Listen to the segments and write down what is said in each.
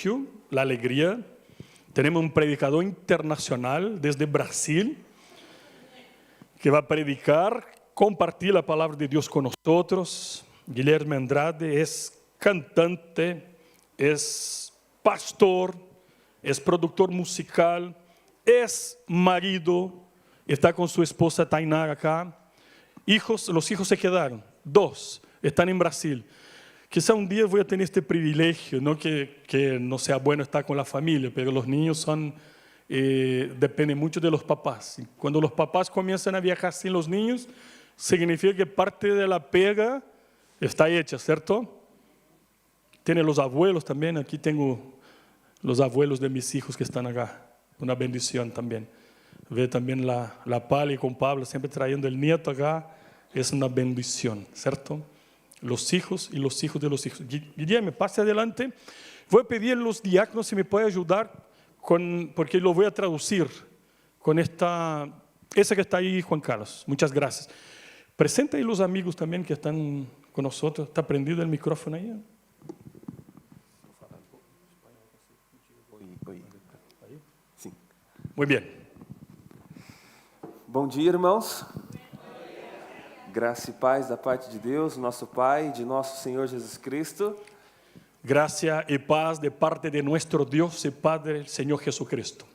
privilegio, la alegría. Tenemos un predicador internacional desde Brasil que va a predicar, compartir la palabra de Dios con nosotros. Guilherme Andrade es cantante, es pastor, es productor musical, es marido, está con su esposa Tainá acá. Los hijos se quedaron, 2 están en Brasil. Quizá un día voy a tener este privilegio, no que no sea bueno estar con la familia, pero los niños dependen mucho de los papás. Cuando los papás comienzan a viajar sin los niños, significa que parte de la pega está hecha, ¿cierto? Tiene los abuelos también, aquí tengo los abuelos de mis hijos que están acá, una bendición también. Ve también la Pali con Pablo siempre trayendo el nieto acá, es una bendición, ¿cierto? Los hijos y los hijos de los hijos. Guillermo, pase adelante. Voy a pedir a los diáconos si me puede ayudar, porque lo voy a traducir con esa que está ahí, Juan Carlos. Muchas gracias. Presenta ahí los amigos también que están con nosotros. ¿Está prendido el micrófono ahí? Sim. Muy bien. Bom dia, irmãos. Graça e paz da parte de Deus, nosso Pai, de nosso Senhor Jesus Cristo. Gracia y paz de parte de nuestro Dios y Padre, el Señor Jesucristo.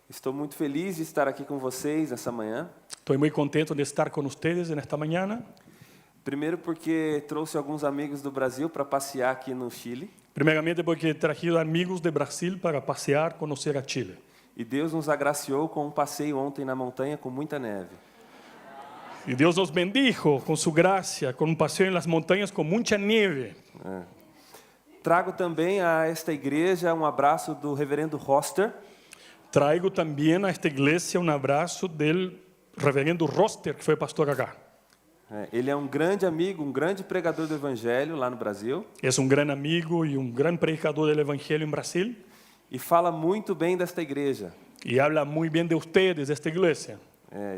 Estou muito feliz de estar aqui com vocês nessa manhã. Estoy muy contento de estar con ustedes en esta mañana. Primeiro porque trouxe alguns amigos do Brasil para passear aqui no Chile. Primeramente porque he traído amigos de Brasil para pasear, conocer a Chile. E Deus nos agraciou com um passeio ontem na montanha com muita neve. Y Dios nos bendijo con su gracia, con un paseo en las montañas con mucha nieve. Trago também a esta igreja um abraço do reverendo Roster. Traigo también a esta iglesia un abrazo del reverendo Roster, que fue pastor acá. Ele é um grande amigo, um grande pregador do evangelho lá no Brasil. Es un gran amigo y un gran predicador del evangelio en Brasil. E fala muito bem desta igreja. Y habla muy bien de ustedes, de esta iglesia.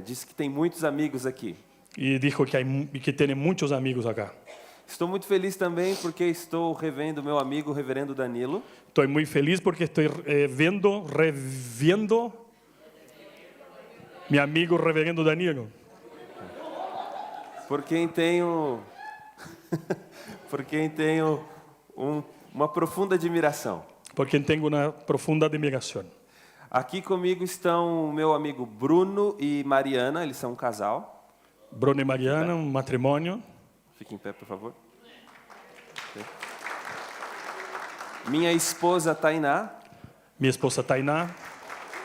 Disse que tem muitos amigos aqui. Y dijo que tiene muchos amigos acá. Estou muito feliz também porque estou revendo meu amigo, o reverendo Danilo. Estoy muy feliz porque estoy reviendo mi amigo reverendo Danilo. Por quem tenho uma profunda admiração. Por quien tengo una profunda admiración. Aqui comigo estão meu amigo Bruno e Mariana, eles são um casal. Bruno y Mariana, un matrimonio. Fique em pé, por favor. Minha esposa Tainá. Mi esposa Tainá.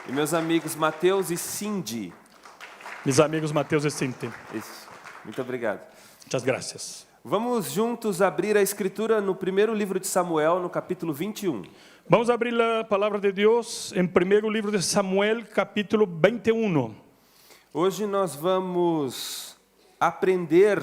E meus amigos Mateus e Cindy. Mis amigos Mateus y Cinti. Isso. Muito obrigado. Muchas gracias. Vamos juntos abrir a escritura no primeiro livro de Samuel, no capítulo 21. Vamos a abrir la palabra de Dios en primer libro de Samuel, capítulo 21. Hoje nós vamos aprender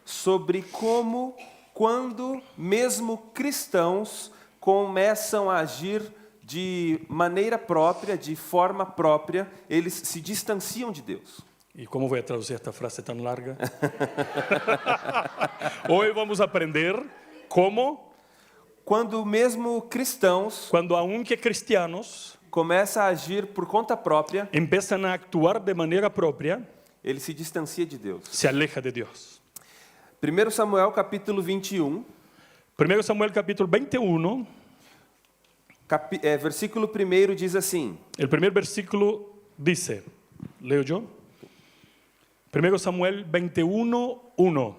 sobre como, quando mesmo cristãos começam a agir de maneira própria, de forma própria, eles se distanciam de Deus. ¿Y cómo voy a traducir esta frase tan larga? Hoy vamos a aprender cómo, Quando mesmo cristãos cuando aunque cristianos começam a agir por conta própria, empiezan a actuar de manera propia, ele se distancia de Deus. se aleja de Dios. 1 Samuel capítulo 21, 1 Samuel capítulo 21, versículo 1 diz assim: el primer versículo dice, leo yo, 1 Samuel 21, 1.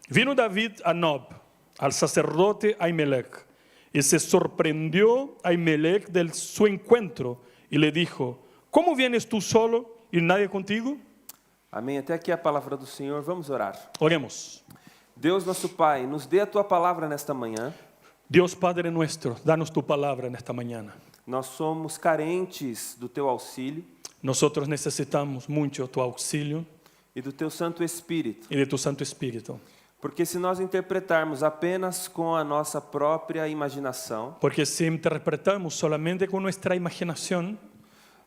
Vino David a Nob, al sacerdote Ahimelech, y se sorprendió Ahimelech de su encuentro, y le dijo, ¿cómo vienes tú solo y nadie contigo? Amém. Até aqui a palavra do Senhor. Vamos orar. Oremos. Deus, nosso Pai, nos dê a Tua palavra nesta manhã. Dios Padre nuestro, danos tu palabra en esta mañana. Nós somos carentes do Teu auxílio Nosotros necesitamos mucho tu auxilio e do Teu Santo Espírito. y de tu Santo Espíritu. Porque se nós interpretarmos apenas com a nossa própria imaginação, Porque si interpretamos solamente con nuestra imaginación,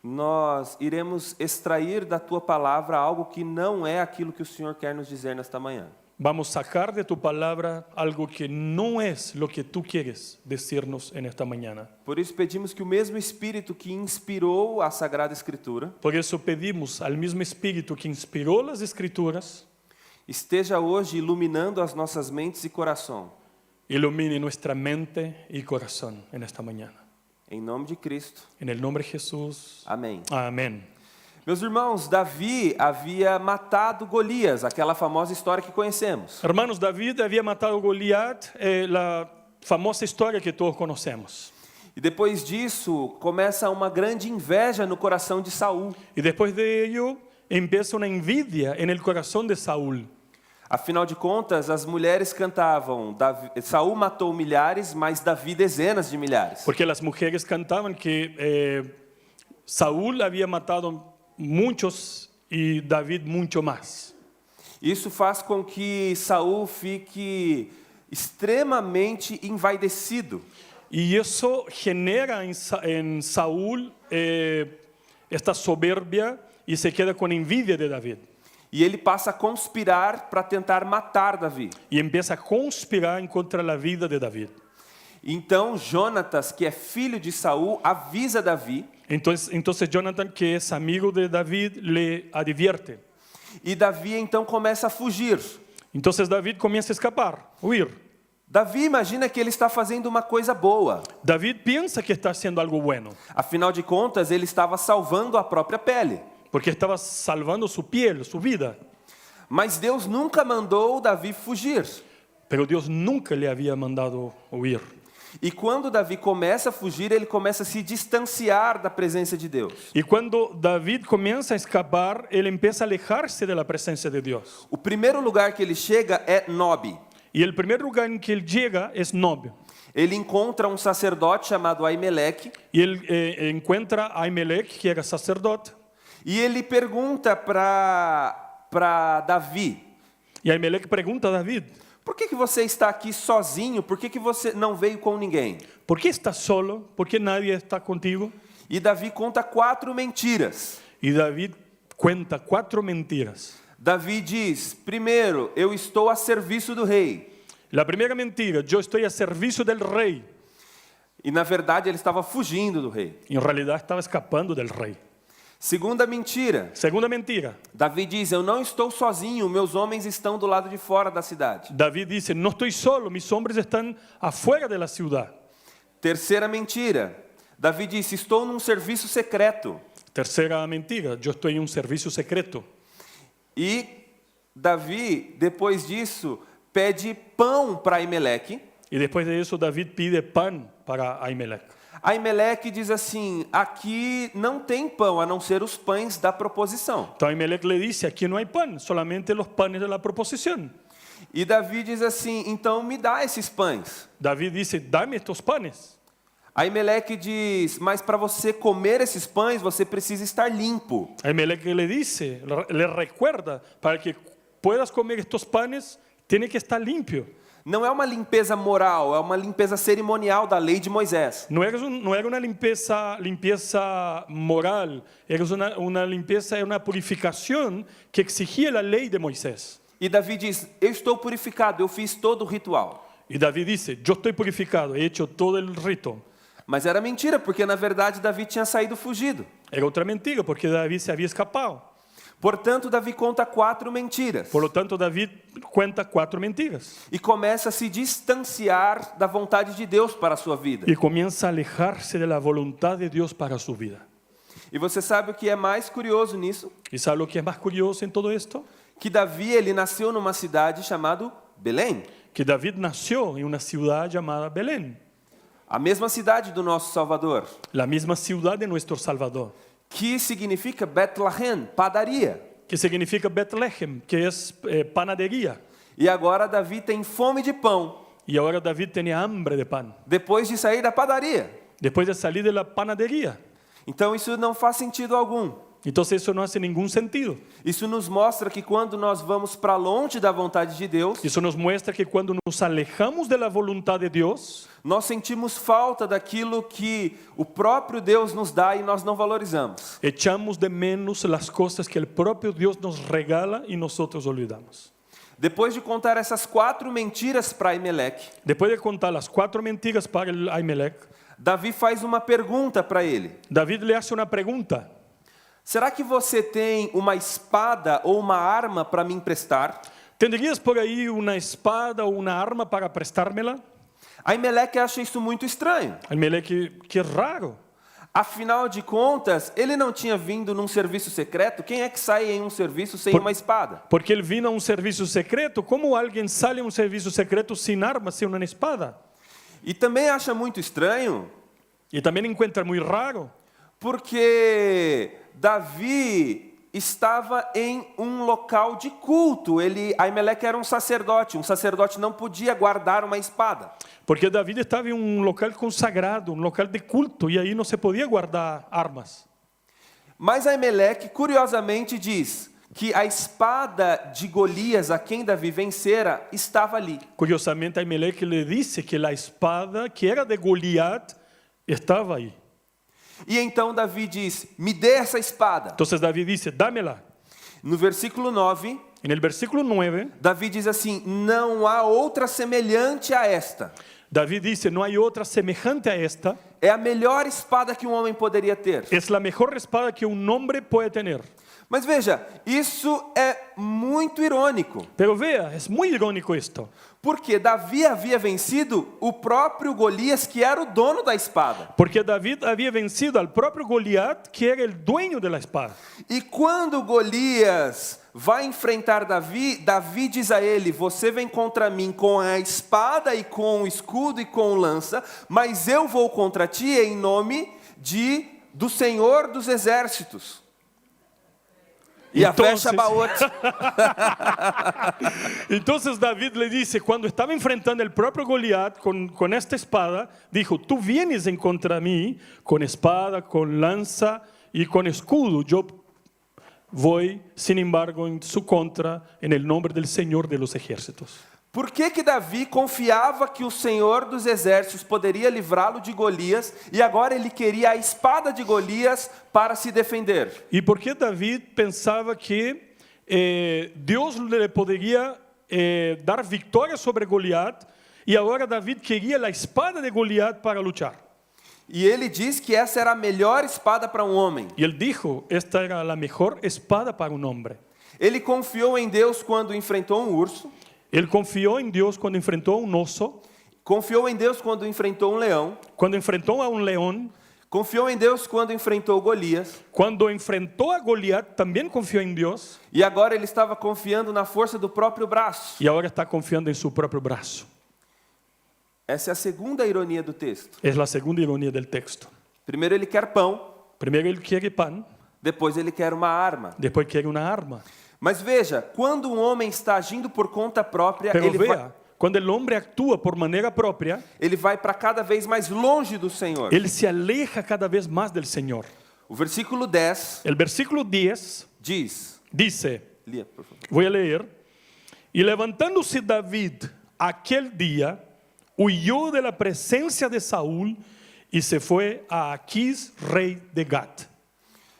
nós iremos extrair da Tua palavra algo que não é aquilo que o Senhor quer nos dizer nesta manhã. vamos a sacar de tu palabra algo que no es lo que tú quieres decirnos en esta mañana. Por isso pedimos que o mesmo Espírito que inspirou a Sagrada Escritura Por eso pedimos al mismo Espíritu que inspiró las Escrituras, esteja hoje iluminando as nossas mentes e coração. ilumine nuestra mente y corazón en esta mañana. Em nome de Cristo. En el nombre de Jesús. Amém. Amén. Meus irmãos, Davi havia matado Golias, aquela famosa história que conhecemos. Hermanos, David había matado a Goliat, la famosa historia que todos conocemos. E depois disso, começa uma grande inveja no coração de Saul. Y después de ello, empieza una envidia en el corazón de Saúl. Afinal de contas, as mulheres cantavam, Saul matou milhares, mas Davi dezenas de milhares. Porque las mujeres cantaban que Saúl había matado muchos y David mucho más. Isso faz com que Saul fique extremamente envaidecido. Y eso genera en Saúl esta soberbia y se queda con envidia de David. E ele passa a conspirar para tentar matar Davi. Y empieza a conspirar en contra de la vida de David. Então Jonatas, que é filho de Saul, avisa Davi. Entonces Jonathan, que es amigo de David, le advierte. E Davi então começa a fugir. Entonces David comienza a escapar, huir. Davi imagina que ele está fazendo uma coisa boa. David piensa que está haciendo algo bueno, Afinal de contas, ele estava salvando a própria pele. porque estaba salvando su piel, su vida. Mas Deus nunca mandou Davi fugir. Pero Dios nunca le había mandado huir. E quando Davi começa a fugir, ele começa a se distanciar da presença de Deus. Y cuando David comienza a escapar, él empieza a alejarse de la presencia de Dios. O primeiro lugar que ele chega é Nob. Y el primer lugar en que él llega es Nob. Ele encontra um sacerdote chamado Aimeleque. Y él encuentra a Ahimelech, que era sacerdote. E ele pergunta para Davi: Y Ahimelech pregunta a David: por que você está aqui sozinho? Por que você não veio com ninguém? ¿por qué estás solo? ¿Por qué nadie está contigo? E Davi conta 4 mentiras. Y David cuenta 4 mentiras. Davi diz: primeiro, eu estou a serviço do rei. La primera mentira: yo estoy a servicio del rey. E na verdade ele estava fugindo do rei. Y en realidad estaba escapando del rey. Segunda mentira, Segunda mentira: Davi diz: eu não estou sozinho, meus homens estão do lado de fora da cidade. David dice: no estoy solo, mis hombres están afuera de la ciudad. Terceira mentira, Davi disse: estou num serviço secreto. Tercera mentira: yo estoy en un servicio secreto. E Davi, depois disso, pede pão para Aimeleque. Y después de eso David pide pan para Ahimelech. Aimeleque diz assim: aqui não tem pão, a não ser os pães da proposição. Entonces Ahimelech le dice: aquí no hay pan, solamente los panes de la proposición. E Davi diz assim: então me dá esses pães. David dice: dame estos panes. Aimeleque diz: mas para você comer esses pães, você precisa estar limpo. Ahimelech le dice, le recuerda: para que puedas comer estos panes, tiene que estar limpio. Não é uma limpeza moral, é uma limpeza cerimonial da lei de Moisés. No era una limpieza moral, era una limpieza, una purificación que exigía la ley de Moisés. E Davi diz: eu estou purificado, eu fiz todo o ritual. Y David dice: yo estoy purificado, he hecho todo el rito. Mas era mentira, porque na verdade Davi tinha saído fugido. Era otra mentira, porque David se había escapado. Portanto, Davi conta 4 mentiras. Por lo tanto, David cuenta 4 mentiras. E começa a se distanciar da vontade de Deus para a sua vida. Y comienza a alejarse de la voluntad de Dios para su vida. E você sabe o que é mais curioso nisso? ¿Y sabe lo que es más curioso en todo esto? Que Davi, ele nasceu numa cidade chamada Belém. Que David nació en una ciudad llamada Belén. A mesma cidade do nosso Salvador. La misma ciudad de nuestro Salvador. Que significa Betlehem, padaria. Que significa Bethlehem, que es panadería. E agora Davi tem fome de pão. Y ahora David tenía hambre de pan. Depois de sair da padaria. Después de salir de la panadería. Então isso não faz sentido algum. Entonces eso no hace ningún sentido. Isso nos mostra que quando nós vamos para longe da vontade de Deus, Eso nos muestra que cuando nos alejamos de la voluntad de Dios, nós sentimos falta daquilo que o próprio Deus nos dá e nós não valorizamos. echamos de menos las cosas que el propio Dios nos regala y nosotros olvidamos. Depois de contar essas 4 mentiras para Aimeleque, después de contar as 4 mentiras para el Ahimelech, Davi faz uma pergunta para ele. David le hace una pregunta. Será que você tem uma espada ou uma arma para me emprestar? ¿Tendrías por ahí una espada o una arma para prestármela? Aimeleque acha isso muito estranho. Ahimelech, qué raro. Afinal de contas, ele não tinha vindo num serviço secreto. Quem é que sai em um serviço sem uma espada? Porque él vino a un servicio secreto. ¿Cómo alguien sale a un servicio secreto sin armas, sin una espada? E também acha muito estranho, Y también encuentra muy raro, porque Davi estava em um local de culto. Aimeleque era um sacerdote não podia guardar uma espada. porque David estaba en un local consagrado, un local de culto, y ahí no se podía guardar armas. Mas Aimeleque, curiosamente, diz que a espada de Golias, a quem Davi vencera, estava ali. Curiosamente, Ahimelech le dice que la espada que era de Goliat estaba ahí. E então Davi diz, me dê essa espada. Entonces David dice, dámela. No versículo 9, En el versículo 9, Davi diz assim, não há outra semelhante a esta. David dice, no hay otra semejante a esta. É a melhor espada que um homem poderia ter. Es la mejor espada que un hombre puede tener. Mas veja, isso é muito irônico, Pero vea, es muy irónico esto. porque Davi havia vencido o próprio Golias, que era o dono da espada. Porque David había vencido al propio Goliat, que era el dueño de la espada. E quando Golias vai enfrentar Davi, Davi diz a ele, você vem contra mim com a espada e com o escudo e com lança, mas eu vou contra ti em nome do Senhor dos Exércitos. E a fecha Baote. Entonces David le dice, cuando estaba enfrentando el propio Goliat con esta espada, dijo, tú vienes en contra mí con espada, con lanza y con escudo. Yo voy, sin embargo, en su contra, en el nombre del Señor de los ejércitos. Por que Davi confiava que o Senhor dos Exércitos poderia livrá-lo de Golias e agora ele queria a espada de Golias para se defender? ¿Y por qué David pensaba que Dios le podría dar victoria sobre Goliat y ahora David quería la espada de Goliat para luchar? E ele diz que essa era a melhor espada para um homem. Y él dijo, esta era la mejor espada para un hombre. Ele confiou em Deus quando enfrentou um urso. Él confió en Dios cuando enfrentó a un oso, Confiou em Deus quando enfrentou um leão. cuando enfrentó a un león, Confiou em Deus quando enfrentou Golias. cuando enfrentó a Goliat también confió en Dios E agora ele estava confiando na força do próprio braço. y ahora está confiando en su propio brazo. Essa é a segunda ironia do texto. Es la segunda ironía del texto. Primeiro ele quer pão, Primero él quiere pan, depois ele quer uma arma. después quiere una arma. Mas veja, quando um homem está agindo por conta própria, Pero ele vea, cuando el hombre actúa por manera propia, vai para cada vez mais longe do Senhor. él se aleja cada vez más del Señor. O versículo 10 El versículo 10 diz, dice, lia, por favor. voy a leer, y levantándose David aquel día, huyó de la presencia de Saúl y se fue a Aquís, rey de Gat.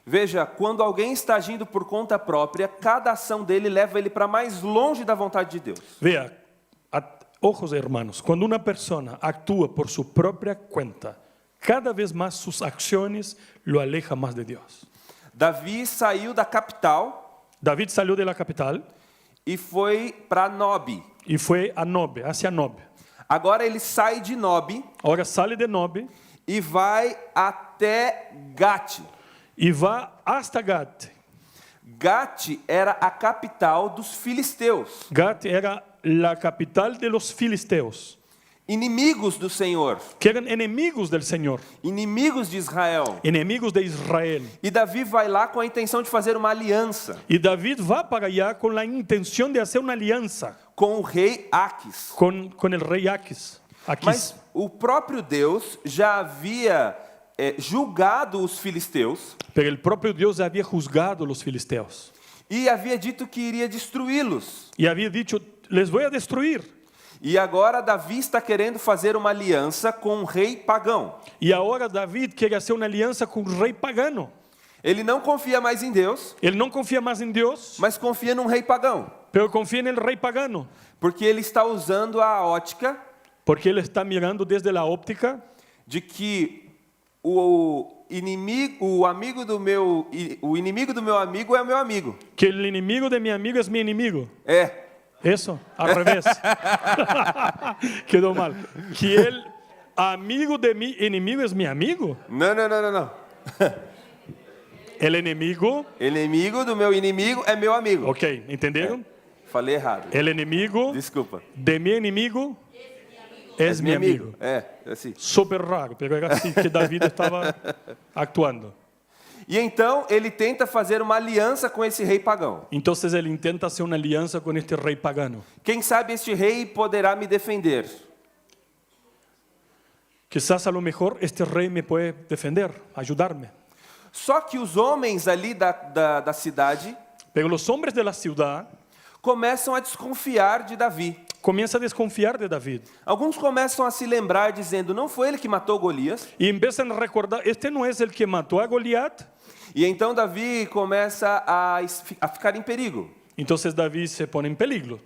Veja, quando alguém está agindo por conta própria, cada ação dele leva ele para mais longe da vontade de Deus. Vea, ojos hermanos, cuando una persona actúa por su propia cuenta, cada vez más sus acciones lo alejan más de Dios. Davi saiu da capital David salió de la capital e foi para Nob. y fue a Nob, hacia Nob. Agora ele sai de Nob Ahora sale de Nob e vai até Gate. y va hasta Gat. Gate era a capital dos filisteus, Gat era la capital de los filisteos, inimigos do Senhor, que eran enemigos del Señor, inimigos de Israel. enemigos de Israel. E Davi vai lá com a intenção de fazer uma aliança Y David va para allá con la intención de hacer una alianza com o rei Aquis. con el rey Aquis. Mas o próprio Deus já havia julgado os filisteus Pero el propio Dios había juzgado a los filisteos e havia dito que iria destruí-los. y había dicho, les voy a destruir. E agora Davi está querendo fazer uma aliança com um rei pagão. Y ahora David quiere hacer una alianza con un rey pagano. Ele não confia mais em Deus, Él no confía más en Dios, mas confia num rei pagão. Pero confía en el rey pagano, porque ele está usando a ótica porque él está mirando desde la óptica de que o inimigo do meu amigo é meu amigo. que el enemigo de mi amigo es mi enemigo. É. Eso, al revés. Quedó mal. Que el amigo de mi enemigo es mi amigo. Não. El enemigo, Inimigo do meu inimigo é meu amigo. ok, ¿entendieron? Falei errado. El enemigo Desculpa. de mi enemigo es mi amigo. É, assim. Súper raro, pero era así que David estaba actuando. E então ele tenta fazer uma aliança com esse rei pagão. Entonces él intenta hacer una alianza con este rey pagano. Quem sabe este rei poderá me defender. Quizás a lo mejor este rey me puede defender, ayudarme. Só que os homens ali da cidade Pero los hombres de la ciudad começam a desconfiar de Davi. comienzan a desconfiar de David. Alguns começam a se lembrar dizendo, não foi ele que matou Golias? Y empiezan a recordar, este no es el que mató a Goliat. E então Davi começa a ficar em perigo. Entonces David se pone en peligro.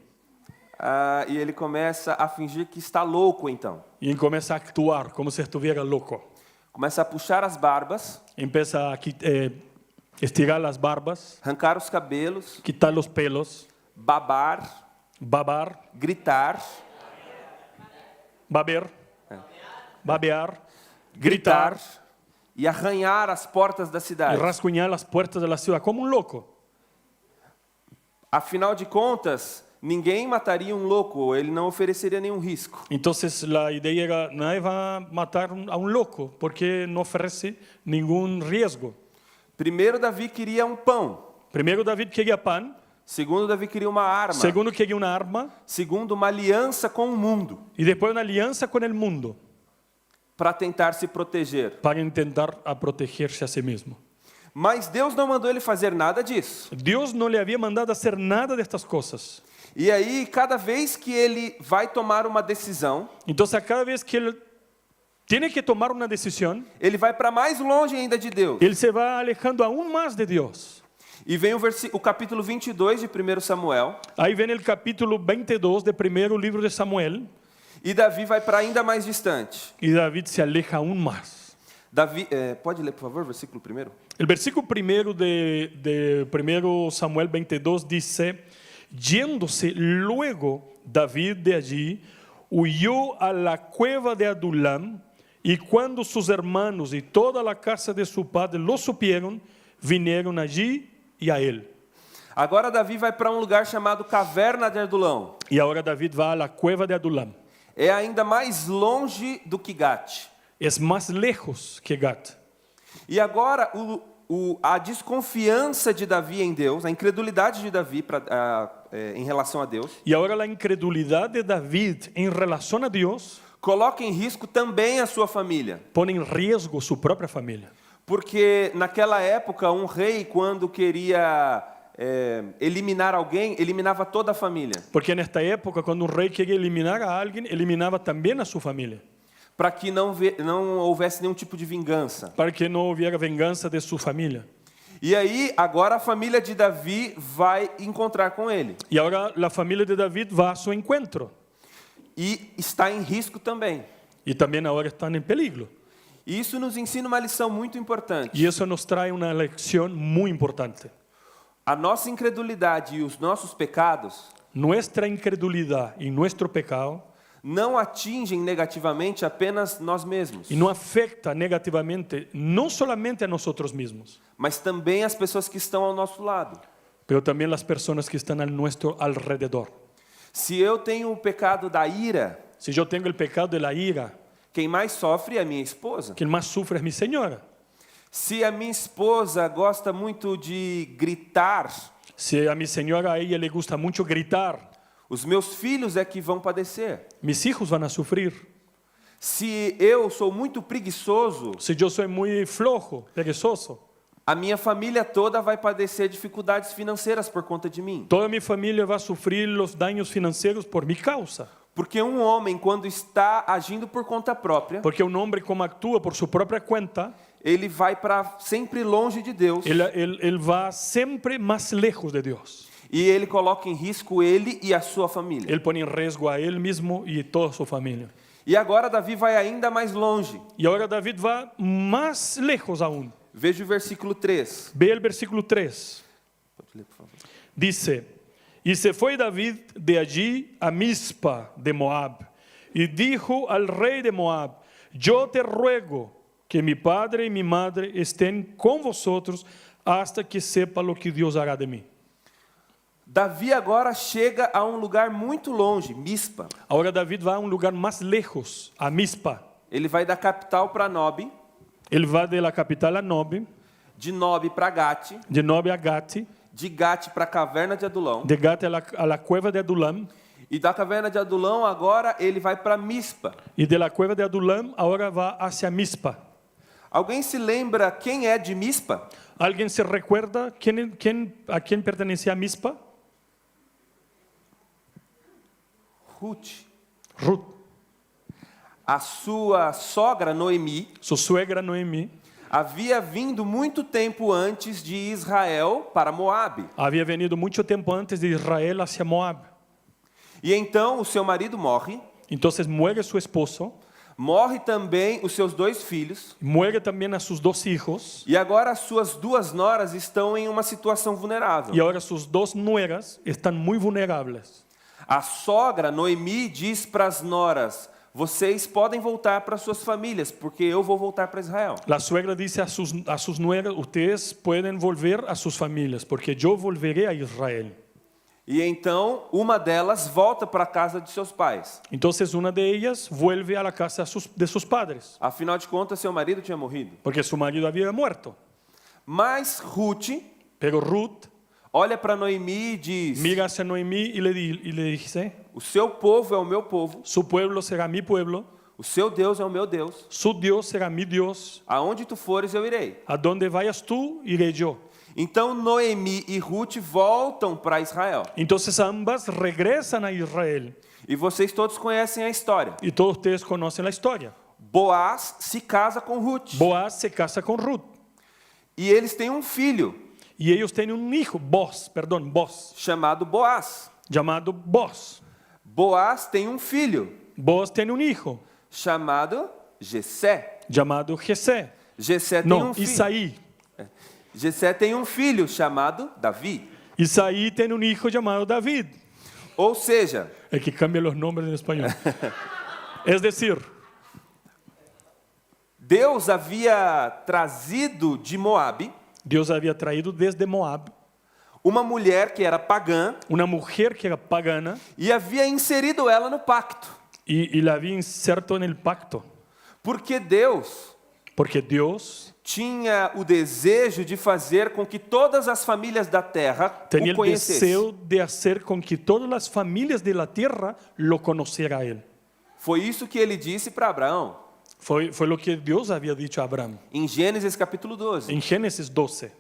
E ele começa a fingir que está louco então. Y comienza a actuar como si estuviera loco. Começa a puxar as barbas, Empieza a estirar las barbas, arrancar os cabelos, quitar los pelos, babar, babar, gritar, babear, gritar e arranhar as portas da y cidade. rasguñar las puertas de la ciudad como un loco. Afinal de contas, ninguém mataria um louco, ele não ofereceria nenhum risco. Entonces la idea era, nadie va a matar a un loco porque no ofrece ningún riesgo. Primeiro, Davi queria um pão. Primero David quería pan, Segundo, Davi queria uma arma. segundo quería una arma Segundo, uma aliança com o mundo, y después una alianza con el mundo para tentar se proteger. para intentar a protegerse a sí mismo. Mas Deus não mandou ele fazer nada disso. Dios no le había mandado hacer nada de estas cosas. E aí, cada vez que ele vai tomar uma decisão, Entonces a cada vez que él tiene que tomar una decisión, ele vai para mais longe ainda de Deus. él se va alejando aún más de Dios. E vem o capítulo 22 de 1 Samuel, Ahí ven el capítulo 22 del primer libro de Samuel e Davi vai para ainda mais distante. y David se aleja aún más. Davi, pode ler, por favor, versículo 1? El versículo primero de 1 Samuel 22 dice, yéndose luego David de allí, huyó a la cueva de Adulam, y cuando sus hermanos y toda la casa de su padre lo supieron, vinieron allí y a él. Agora Davi vai para um lugar chamado Caverna de Adulão. Y ahora David va a la cueva de Adulam. É ainda mais longe do que Gate. Es más lejos que Gat. E agora a desconfiança de Davi em Deus, a incredulidade de Davi em relação a Deus, Y ahora la incredulidad de David en relación a Dios coloca em risco também a sua família. pone en riesgo su propia familia. Porque naquela época, um rei, quando queria eliminar alguém, eliminava toda a família. Porque en esta época, cuando un rey quería eliminar a alguien, eliminaba también a su familia. Para que não houvesse nenhum tipo de vingança. Para que no hubiera venganza de su familia. E aí, agora a família de Davi vai encontrar com ele. Y ahora la familia de David va a su encuentro. E está em risco também. Y también ahora están en peligro. E isso nos ensina uma lição muito importante. Y eso nos trae una lección muy importante. A nossa incredulidade e os nossos pecados Nuestra incredulidad y nuestro pecado não atingem negativamente apenas nós mesmos, y no afecta negativamente no solamente a nosotros mismos, mas também as pessoas que estão ao nosso lado. pero también las personas que están a nuestro alrededor. Se eu tenho o pecado da ira, Si yo tengo el pecado de la ira, quem mais sofre é a minha esposa. quien más sufre es mi señora. Se a minha esposa gosta muito de gritar, Si a mi señora, a ella le gusta mucho gritar, os meus filhos é que vão padecer. mis hijos van a sufrir. Se eu sou muito preguiçoso, Si yo soy muy flojo, perezoso, a minha família toda vai padecer dificuldades financeiras por conta de mim. toda mi familia va a sufrir los daños financieros por mi causa. Porque um homem, quando está agindo por conta própria, Porque un hombre como actúa por su propia cuenta, ele vai para sempre longe de Deus. él va siempre más lejos de Dios. E ele coloca em risco ele e a sua família. Él pone en riesgo a él mismo y toda su familia. E agora Davi vai ainda mais longe. Y ahora David va más lejos aún. Veja o versículo 3. Ve el versículo 3. Pode ler, por favor. Dice, y se fue David de allí a Mizpa de Moab, y dijo al rey de Moab, yo te ruego que mi padre y mi madre estén con vosotros hasta que sepa lo que Dios hará de mí. Davi agora chega a um lugar muito longe, Mispa. Ahora David va a un lugar más lejos, a Mizpa. Ele vai da capital para Nob, Él va de la capital a Nob, de Nob para Gate, de Nob a Gati, de Gate para a caverna de Adulão. de Gati a la cueva de Adulam, E da caverna de Adulão agora ele vai para Mispa. y de la cueva de Adulam ahora va hacia Mizpa. Alguém se lembra quem é de Mispa? ¿Alguien se recuerda a quién pertenecía Mizpa? Ruth. Ruth, A sua sogra Noemi su suegra Noemí, havia vindo muito tempo antes de Israel para Moabe. había venido mucho tiempo antes de Israel hacia Moab. E então o seu marido morre, Entonces muere su esposo, morre também os seus 2 filhos, muere también a sus 2 hijos, e agora as suas 2 noras estão em uma situação vulnerável. y ahora sus 2 nueras están muy vulnerables. A sogra Noemi diz para as noras: vocês podem voltar para suas famílias, porque eu vou voltar para Israel. La suegra dice a sus nueras, ustedes pueden volver a sus familias, porque yo volveré a Israel. E então uma delas volta para a casa de seus pais. Entonces una de ellas vuelve a la casa de sus padres, Afinal de contas, seu marido tinha morrido. porque su marido había muerto. Mas Ruth Pero Ruth olha para Noemi e diz: mira hacia Noemí y le dice, o seu povo é o meu povo, su pueblo será mi pueblo, o seu Deus é o meu Deus. su Dios será mi Dios, Aonde tu fores, eu irei. a donde vayas tú, iré yo. Então Noemi e Ruth voltam para Israel. Entonces ambas regresan a Israel, E vocês todos conhecem a história. y todos ustedes conocen la historia. Boaz se casa com Ruth. Boaz se casa con Ruth, E eles têm um filho y ellos tienen un hijo, Boaz, chamado Boaz. llamado Boaz. Boaz tem um filho Boaz tiene un hijo, chamado Jessé. llamado Jesé. Jessé tem No, um filho. Isaí. Jessé tem um filho chamado Davi. Isaí tiene un hijo llamado David. Ou seja, Es que cambia los nombres en español. Es decir, Deus havia trazido de Moabe Dios había traído desde Moab uma mulher que era pagã una mujer que era pagana e havia inserido ela no pacto. y la había inserto en el pacto. Porque Deus Porque Dios tinha o desejo de fazer com que todas as famílias da terra tenía o el conhecessem. deseo de hacer con que todas las familias de la tierra lo conocieran a él. Foi isso que ele disse para Abraão, Fue lo que Dios había dicho a Abraham em Gênesis capítulo 12. en Génesis 12.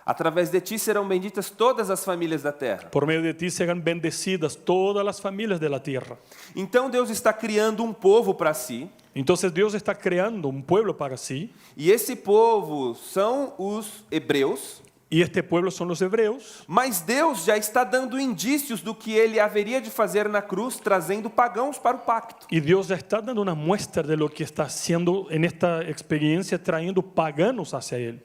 Através de ti serão benditas todas as famílias da terra. Por medio de ti serán bendecidas todas las familias de la tierra. Então Deus está criando um povo para si, Entonces Dios está creando un pueblo para sí, e esse povo são os hebreus, y este pueblo son los hebreos. mas Deus já está dando indícios do que ele haveria de fazer na cruz, trazendo pagãos para o pacto. Y Dios ya está dando una muestra de lo que está haciendo en esta experiencia, trayendo paganos hacia Él.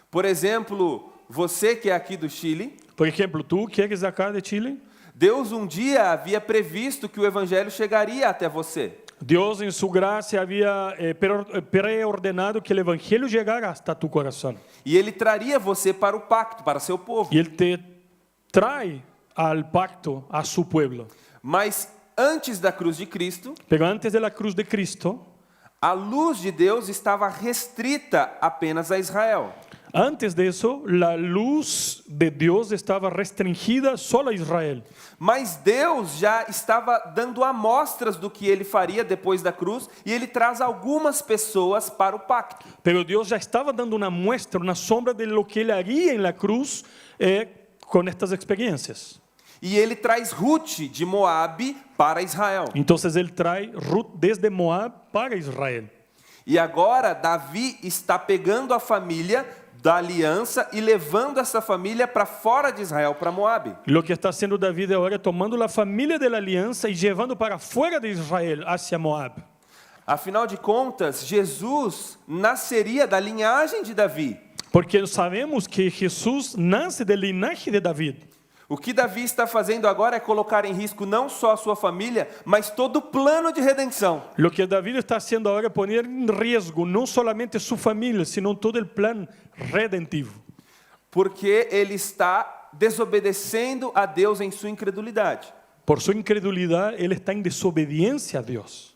Por exemplo, você que é aqui do Chile, Por ejemplo, tú que eres de acá de Chile, Deus um dia havia previsto que o evangelho chegaria até você. Dios en su gracia había preordenado que el Evangelio llegara hasta tu corazón. E ele traria você para o pacto, para seu povo. Y Él te trae al pacto a su pueblo. Mas antes da cruz de Cristo, Pero antes de la cruz de Cristo, a luz de Deus estava restrita apenas a Israel. antes de eso, la luz de Dios estaba restringida solo a Israel. Mas Deus já estava dando amostras do que ele faria depois da cruz, e ele traz algumas pessoas para o pacto. Pero Dios ya estaba dando una muestra, una sombra de lo que Él haría en la cruz con estas experiencias. E ele traz Ruth de Moabe para Israel. Entonces Él trae Ruth desde Moab para Israel. E agora Davi está pegando a família da aliança e levando essa família para fora de Israel, para Moabe. Lo que está haciendo David ahora es tomando la familia de la alianza y llevando para fuera de Israel, hacia Moab. Afinal de contas, Jesus nasceria da linhagem de Davi. Porque sabemos que Jesús nace del linaje de David. O que Davi está fazendo agora é colocar em risco não só a sua família, mas todo o plano de redenção. Lo que David está haciendo ahora es poner en riesgo no solamente su familia, sino todo el plan redentivo. Porque ele está desobedecendo a Deus em sua incredulidade. Por su incredulidad, él está en desobediencia a Dios.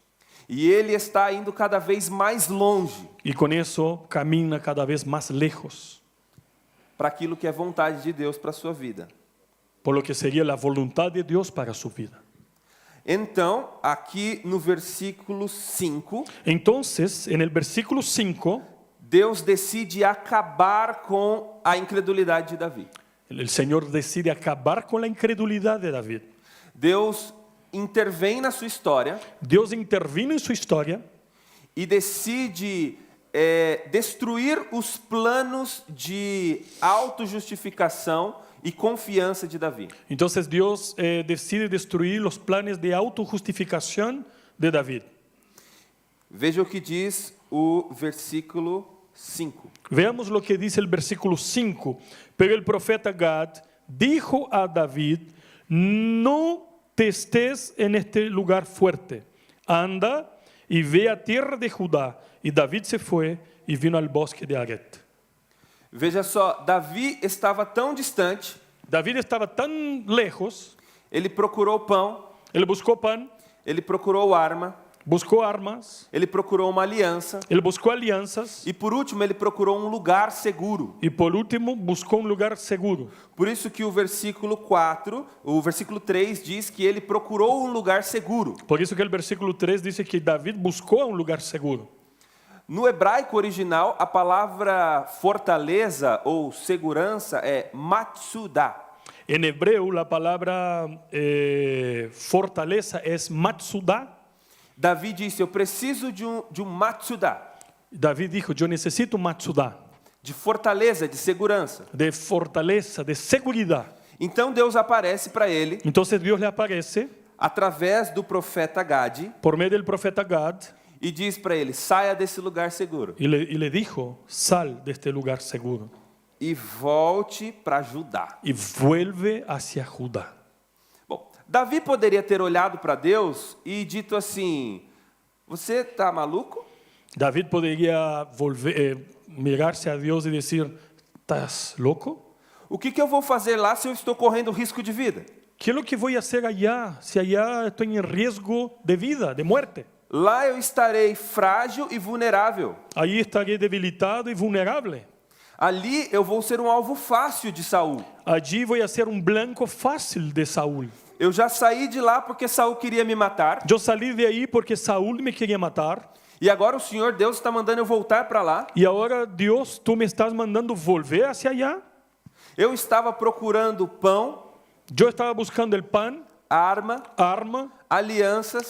E ele está indo cada vez mais longe Y con eso camina cada vez más lejos, para aquilo que é vontade de Deus para a sua vida. por lo que sería la voluntad de Dios para su vida. Então, aqui no versículo 5, Entonces, en el versículo 5, Deus decide acabar com a incredulidade de Davi. el Señor decide acabar con la incredulidad de David. Deus intervém na sua história Dios intervino en su historia e decide destruir os planos de autojustificação e confiança de Davi. Entonces Dios decide destruir los planes de autojustificación de David. Veja o que diz o versículo 5. Veamos lo que dice el versículo 5. Pero el profeta Gad dijo a David, no te estés en este lugar fuerte, anda y ve a tierra de Judá. Y David se fue y vino al bosque de Aret. Veja só, Davi estava tão distante, David estaba tan lejos, ele procurou pão, él buscó pan, ele procurou arma, buscó armas, ele procurou uma aliança él buscó alianzas e por último ele procurou um lugar seguro. y por último buscó un lugar seguro. Por isso que o versículo 3 diz que ele procurou um lugar seguro. Por eso que el versículo 3 dice que David buscó un lugar seguro. No hebraico original, a palavra fortaleza ou segurança é matsuda. En hebreo la palabra fortaleza es matsuda. Davi disse, eu preciso de um matsuda, David dijo, yo necesito matsuda, de fortaleza, de segurança. de fortaleza, de seguridad. Então Deus aparece para ele, Entonces Dios le aparece através do profeta Gad, por medio del profeta Gad e diz para ele, saia desse lugar seguro y le dijo, sal de este lugar seguro e volte para Judá. y vuelve hacia Judá. Bom, Davi poderia ter olhado para Deus e dito assim, você está maluco? David podría mirarse a Dios y decir, ¿estás loco? O que eu vou fazer lá se eu estou correndo risco de vida? ¿Qué es lo que voy a hacer allá si allá estoy en riesgo de vida, de muerte? Lá eu estarei frágil e vulnerável. Ahí estaré debilitado y vulnerable. Ali eu vou ser um alvo fácil de Saul. Allí voy a ser un blanco fácil de Saúl. Eu já saí de lá porque Saul queria me matar. Yo salí de ahí porque Saúl me quería matar. E agora o Senhor Deus está mandando eu voltar para lá. Y ahora Dios, tú me estás mandando volver hacia allá. Eu estava procurando pão, Yo estaba buscando el pan, arma, alianzas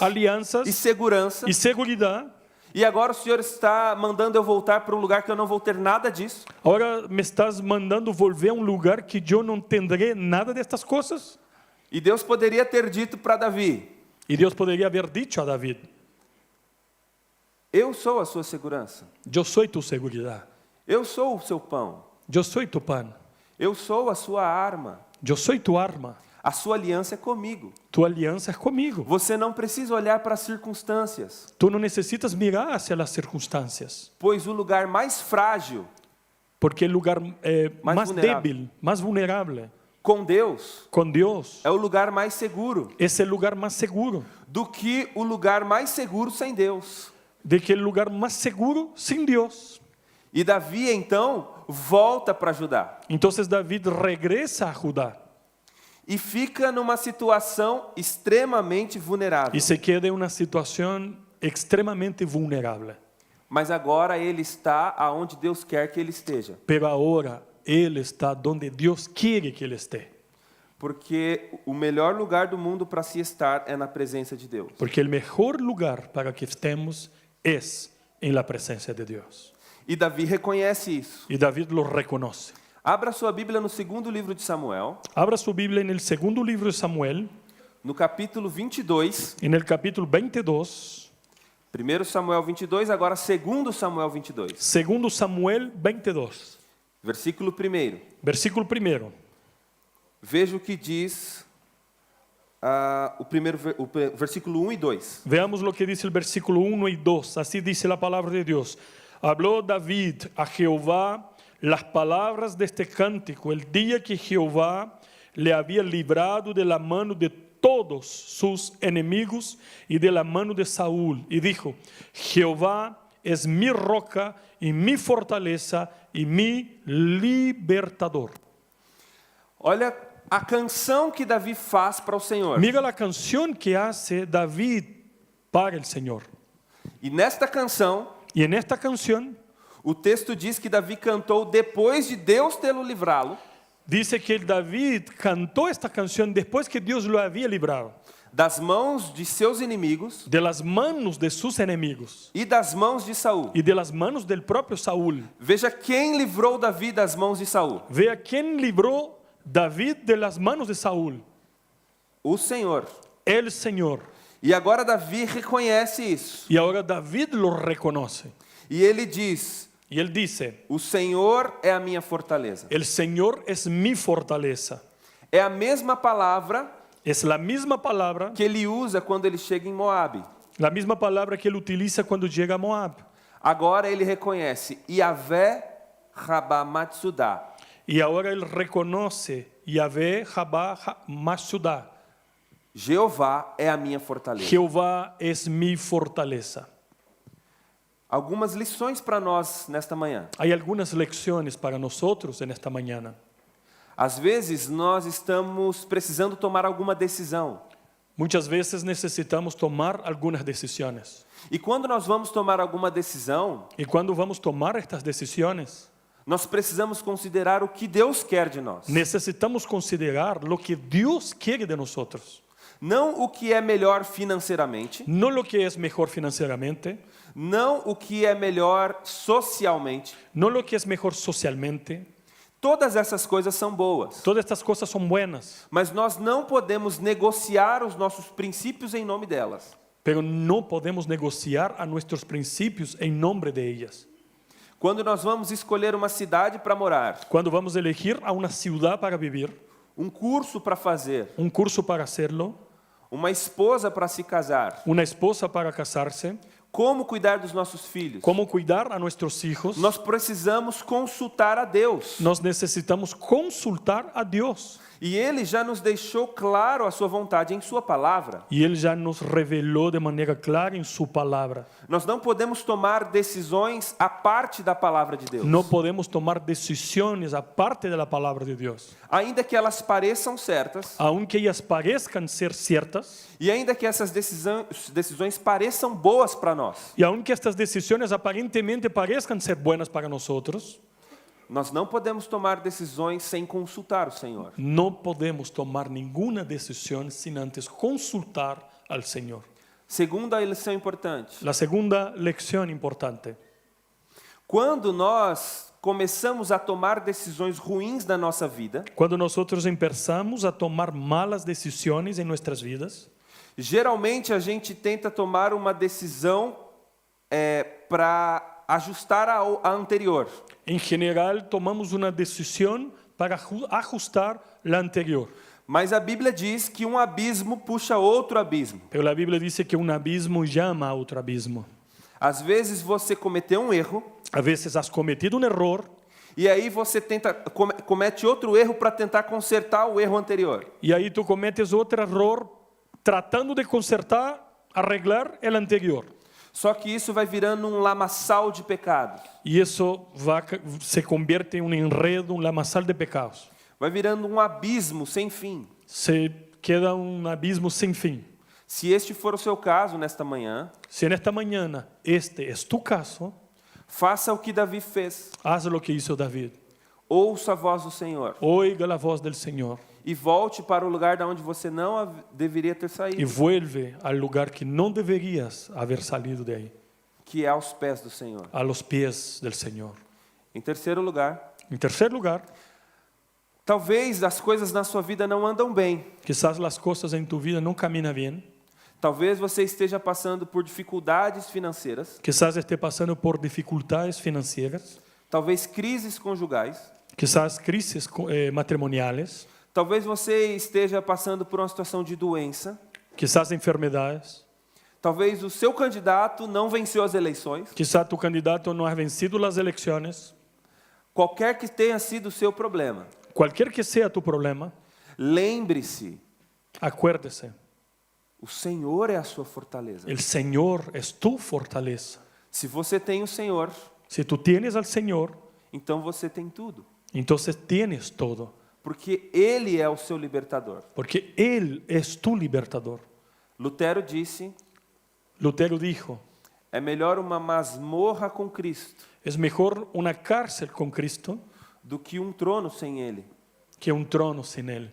e segurança. y seguridad. E agora o Senhor está mandando eu voltar para um lugar que eu não vou ter nada disso. Ahora me estás mandando volver a un lugar que yo no tendré nada de estas cosas. E Deus poderia ter dito para Davi, Y Dios podría haber dicho a David, eu sou a sua segurança. yo soy tu seguridad, Eu sou o seu pão. yo soy tu pan, Eu sou a sua arma. yo soy tu arma, A sua aliança é comigo. tu alianza es conmigo. Você não precisa olhar para as circunstâncias, Tú no necesitas mirar hacia las circunstancias, pois o lugar mais frágil porque el lugar más vulnerable. débil, más vulnerable, com Deus con Dios, é o lugar mais seguro es el lugar más seguro, do que o lugar mais seguro sem Deus. de que el lugar más seguro sin Dios. E Davi então volta para Judá Entonces David regresa a Judá e fica numa situação extremamente vulnerável. y se queda en una situación extremadamente vulnerable. Mas agora ele está aonde Deus quer que ele esteja, Pero ahora él está donde Dios quiere que él esté. porque o melhor lugar do mundo para se estar é na presença de Deus. Porque el mejor lugar para que estemos es en la presencia de Dios. E Davi reconhece isso. Y David lo reconoce. Abra sua Bíblia no segundo livro de Samuel, Abra su Biblia en el segundo libro de Samuel, no capítulo 22. en el capítulo 22. 1 Samuel 22, agora 2 Samuel 22. Segundo Samuel 22. Versículo 1. Versículo 1. Veja o que diz o versículo 1 e 2. Veamos lo que dice el versículo 1 y 2. Así dice la palabra de Dios. Habló David a Jehová las palabras de este cántico el día que Jehová le había librado de la mano de todos sus enemigos y de la mano de Saúl. Y dijo, Jehová es mi roca y mi fortaleza y mi libertador. Olha a canção que Davi faz para o Senhor. Mira la canción que hace David para el Señor. E nesta canção, Y en esta canción o texto diz que Davi cantou depois de Deus tê-lo livrado dice que David cantó esta canción después que Dios lo había librado das mãos de seus inimigos de las manos de sus enemigos e das mãos de Saul. y de las manos del propio Saúl. Veja quem livrou Davi das mãos de Saul. Vea quién libró David de las manos de Saúl. O Senhor. El Señor. E agora Davi reconhece isso. Y ahora David lo reconoce. E ele diz: Y él dice, o Senhor é a minha fortaleza. el Señor es mi fortaleza. É a mesma palavra Es la misma palabra, que ele usa quando ele chega em Moabe. la misma palabra que él utiliza cuando llega a Moab. Agora ele reconhece Yavé Rabá Matsudá. Y ahora él reconoce Yahvé, Jabá, Masudá. Jeová é a minha fortaleza. Jehová es mi fortaleza. Algumas lições para nós nesta manhã. Hay algunas lecciones para nosotros en esta mañana. Às vezes nós estamos precisando tomar alguma decisão. Muchas veces necesitamos tomar algunas decisiones. E quando nós vamos tomar alguma decisão, Y cuando vamos a tomar estas decisiones, nós precisamos considerar o que Deus quer de nós. necesitamos considerar lo que Dios quiere de nosotros. Não o que é melhor financeiramente, No lo que es mejor financieramente, não o que é melhor socialmente. no lo que es mejor socialmente. Todas essas coisas são boas, Todas estas cosas son buenas, mas nós não podemos negociar os nossos princípios em nome delas. pero no podemos negociar a nuestros principios en nombre de ellas. Quando nós vamos escolher uma cidade para morar, Cuando vamos a elegir a una ciudad para vivir, curso para fazer, un curso para hacerlo, uma esposa para se casar, una esposa para casarse, como cuidar dos nossos filhos, cómo cuidar a nuestros hijos, nós precisamos consultar a Deus. nos necesitamos consultar a Dios. E Ele já nos deixou claro a sua vontade em sua palavra. Y Él ya nos reveló de manera clara en su palabra. Nós não podemos tomar decisões à parte da palavra de Deus. No podemos tomar decisiones aparte de la palabra de Dios. Ainda que elas pareçam certas, Aunque ellas parezcan ser ciertas, e ainda que essas decisões pareçam boas para nós, y aunque estas decisiones aparentemente parezcan ser buenas para nosotros, nós não podemos tomar decisões sem consultar o Senhor. no podemos tomar ninguna decisión sin antes consultar al Señor. Segunda lição importante. La segunda lección importante. Quando nós começamos a tomar decisões ruins na nossa vida, Cuando nosotros empezamos a tomar malas decisiones en nuestras vidas, geralmente a gente tenta tomar uma decisão para ajustar a anterior. en general tomamos una decisión para ajustar la anterior. Mas a Bíblia diz que um abismo puxa outro abismo. Pero la Biblia dice que un abismo llama a otro abismo. Às vezes você cometeu um erro A veces has cometido un error e aí você comete outro erro para tentar consertar o erro anterior. y ahí tú cometes otro error tratando de consertar, arreglar el anterior. Só que isso vai virando um lamaçal de pecados. Y eso se convierte en un enredo, un lamaçal de pecados. Vai virando um abismo sem fim. Se queda un abismo sin fin. Se este for o seu caso nesta manhã, Si en esta mañana este es tu caso, faça o que Davi fez. haz lo que hizo David. Ouça a voz do Senhor Oiga la voz del Señor e volte para o lugar de onde você não deveria ter y saído. vuelve al lugar que no deberías haber salido de ahí. que é aos pés do Senhor. a los pies del Señor. Em terceiro lugar, En tercer lugar, talvez as coisas na sua vida não andam bem. quizás las cosas en tu vida no caminan bien. Talvez você esteja passando por dificuldades financeiras, Quizás esté pasando por dificultades financieras, talvez crises conjugais, quizás crisis matrimoniales, talvez você esteja passando por uma situação de doença, quizás enfermedades, talvez o seu candidato não venceu as eleições. quizás tu candidato no ha vencido las elecciones. Qualquer que tenha sido o seu problema, Cualquier que sea tu problema, lembre-se, acuérdese, o Senhor é a sua fortaleza. el Señor es tu fortaleza. Se você tem o Senhor, Si tú tienes al Señor, então você tem tudo, entonces tienes todo, porque Ele é o seu libertador. porque Él es tu libertador. Lutero disse, Lutero dijo, é melhor uma masmorra com Cristo es mejor una cárcel con Cristo do que um trono sem Ele. que un trono sin Él.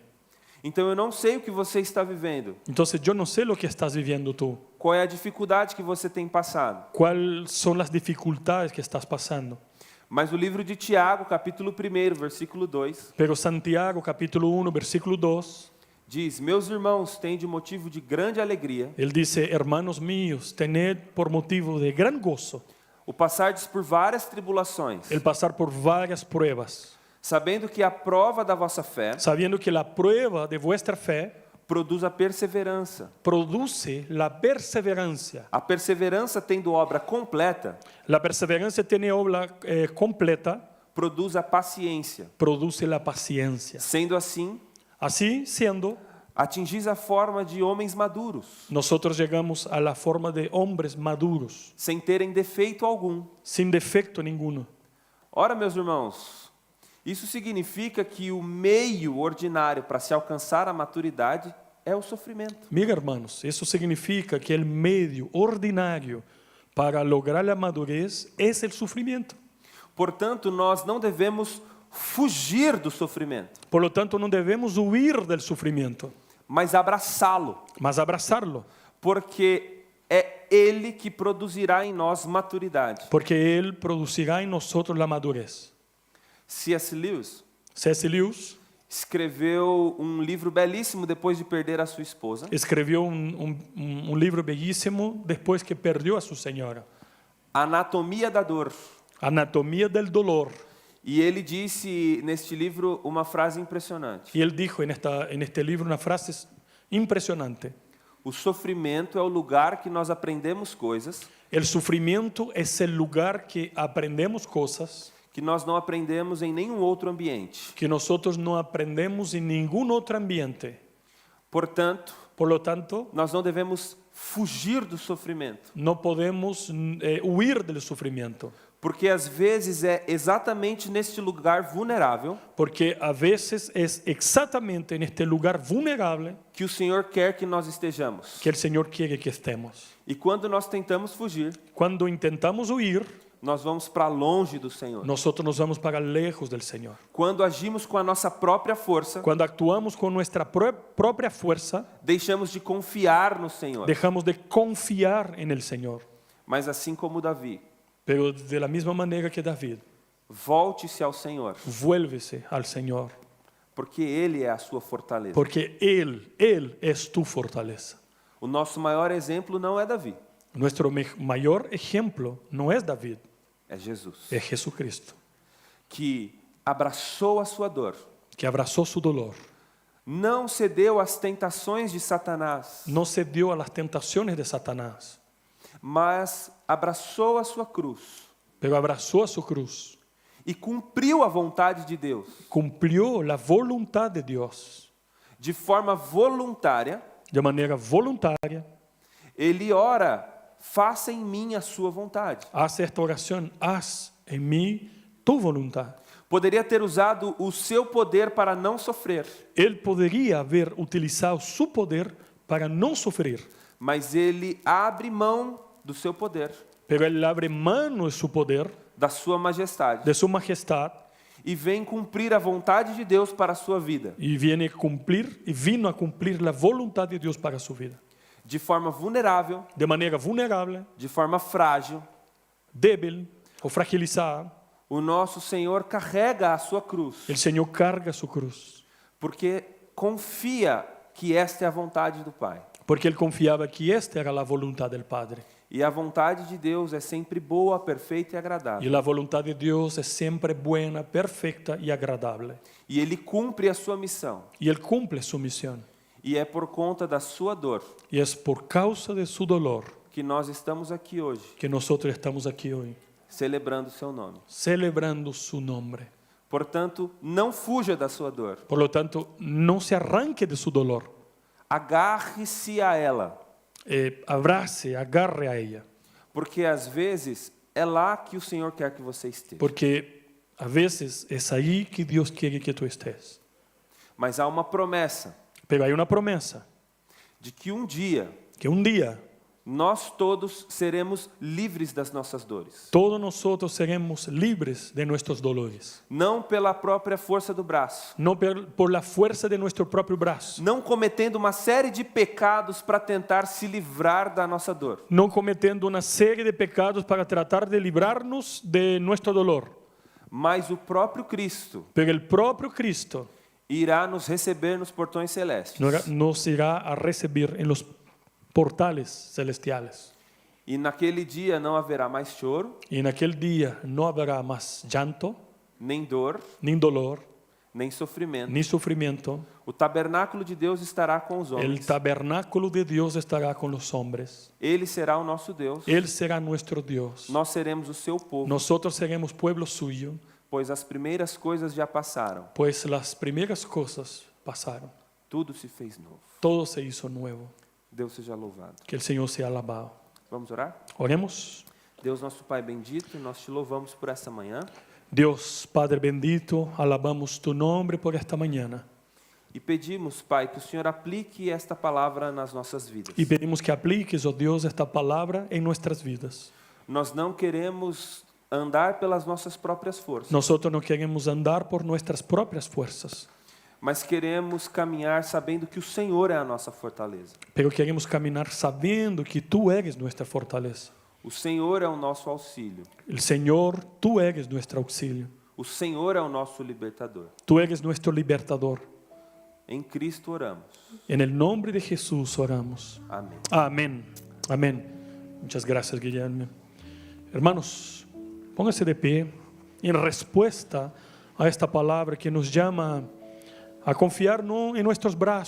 Então eu não sei o que você está vivendo, Entonces yo no sé lo que estás viviendo tú, qual é a dificuldade que você tem passado, cuáles son las dificultades que estás pasando. mas o livro de Tiago, capítulo 1, versículo 2, Pero Santiago capítulo 1, versículo 2, diz, meus irmãos, têm de motivo de grande alegria él dice, hermanos míos, tened por motivo de gran gozo o passardes por várias tribulações, el pasar por varias pruebas, sabendo que a prova da vossa fé sabiendo que la prueba de vuestra fe produz a perseverança. produce la perseverancia. A perseverança, tendo obra completa, La perseverancia tiene obra completa, produz a paciência. produce la paciencia. Sendo assim, Así siendo, atingis a forma de homens maduros, nosotros llegamos a la forma de hombres maduros, sem terem defeito algum. sin defecto ninguno. Ora, meus irmãos, isso significa que o meio ordinário para se alcançar a maturidade é o sofrimento. Mira, hermanos, eso significa que el medio ordinario para lograr la madurez es el sufrimiento. Portanto, nós não devemos fugir do sofrimento, Por lo tanto, no debemos huir del sufrimiento, mas abraçá-lo, mas abrazarlo, porque é ele que produzirá em nós maturidade. porque Él producirá en nosotros la madurez. C.S. Lewis C.S. Lewis escreveu um livro belíssimo depois de perder a sua esposa, escribió un libro bellísimo después que perdió a su señora, Anatomia da Dor. Anatomía del Dolor. E ele disse neste livro uma frase impressionante. Y él dijo en este libro una frase impresionante. O sofrimento é o lugar que nós aprendemos coisas El sufrimiento es el lugar que aprendemos cosas que nós não aprendemos em nenhum outro ambiente. que nosotros no aprendemos en ningún otro ambiente. Portanto, Por lo tanto, nós não devemos fugir do sofrimento, no podemos huir del sufrimiento, porque às vezes é exatamente neste lugar vulnerável porque a veces es exactamente en este lugar vulnerable que o Senhor quer que nós estejamos. que el Señor quiere que estemos. E quando nós tentamos fugir, Cuando intentamos huir, nós vamos para longe do Senhor. nosotros nos vamos para lejos del Señor. Quando agimos com a nossa própria força, Cuando actuamos con nuestra propia fuerza, deixamos de confiar no Senhor. dejamos de confiar en el Señor. Mas assim como Davi, Pero de la misma manera que David, volte-se ao Senhor, vuélvese al Señor, porque Ele é a sua fortaleza. porque Él es tu fortaleza. O nosso maior exemplo não é Davi, Nuestro mayor ejemplo no es David, é Jesus, es Jesucristo, que abraçou a sua dor, que abrazó su dolor, não cedeu às tentações de Satanás, no cedió a las tentaciones de Satanás, mas abraçou a sua cruz pero abrazó a su cruz, e cumpriu a vontade de Deus. cumplió la voluntad de Dios. De forma voluntária, De manera voluntaria, ele ora, faça em mim a sua vontade. hace esta oración, haz en mí tu voluntad. Poderia ter usado o seu poder para não sofrer, Él podría haber utilizado su poder para no sufrir, mas ele abre mão do seu poder, pero Él abre mano de su poder, da sua majestade, de su majestad, e vem cumprir a vontade de Deus para a sua vida, y vino a cumplir la voluntad de Dios para su vida. de forma vulnerável, De manera vulnerable, de forma frágil, débil o fragilizada, o nosso Senhor carrega a sua cruz, el Señor carga su cruz, porque confia que esta é a vontade do Pai. porque Él confiaba que esta era la voluntad del Padre. E a vontade de Deus é sempre boa, perfeita e Y agradável. la voluntad de Dios es siempre buena, perfecta y agradable. E Ele cumpre a sua missão. Y Él cumple su misión. E é por conta da sua dor Y es por causa de su dolor que nós estamos aqui hoje, que nosotros estamos aquí hoy, celebrando o seu nome. celebrando su nombre. Portanto, não fuja da sua dor. Por lo tanto, no se arranque de su dolor. Agarre-se a ela, Abrace, agarre a ella. porque às vezes é lá que o Senhor quer que você esteja. Porque a veces es ahí que Dios quiere que tú estés. Mas há uma promessa Pero hay una promesa, de que um dia que un día nós todos seremos livres das nossas dores. todos nosotros seremos libres de nuestros dolores. Não pela própria força do braço, No por la fuerza de nuestro propio brazo. não cometendo uma série de pecados para tentar se livrar da nossa dor, No cometiendo una serie de pecados para tratar de librarnos de nuestro dolor. mas o próprio Cristo Pero el propio Cristo irá nos receber nos portões celestes. nos irá a recibir en los portales celestiales. E naquele dia não haverá mais choro, Y en aquel día no habrá más llanto, nem dor, ni dolor, nem sofrimento. ni sufrimiento. O tabernáculo de Deus estará com os El homens. tabernáculo de Dios estará con los hombres. Ele será o nosso Deus. Él será nuestro Dios. Nós seremos o seu povo, Nosotros seremos pueblo suyo, pois as primeiras coisas já passaram. pues las primeras cosas pasaron. Tudo se fez novo. Todo se hizo nuevo. Deus seja louvado. Que el Señor sea alabado. Vamos orar? Oremos. Deus, nosso Pai bendito, nós te louvamos por essa manhã Dios, Padre bendito, alabamos tu nombre por esta mañana. e pedimos, Pai, que o Senhor aplique esta palavra nas nossas vidas. Y pedimos que apliques, oh Dios, esta palabra en nuestras vidas. Nós não queremos andar pelas nossas próprias forças, Nosotros no queremos andar por nuestras propias fuerzas, mas queremos caminhar sabendo que o Senhor é a nossa fortaleza. pero queremos caminar sabiendo que tú eres nuestra fortaleza. O Senhor é o nosso auxílio. El Señor, tú eres nuestro auxilio. O Senhor é o nosso libertador. Tú eres nuestro libertador. Em Cristo oramos. En el nombre de Jesús oramos. Amém. Amén. Amén. Muchas gracias, Guillermo. Hermanos, pónganse de pie en respuesta a esta palabra que nos llama a confiar no en nuestros brazos,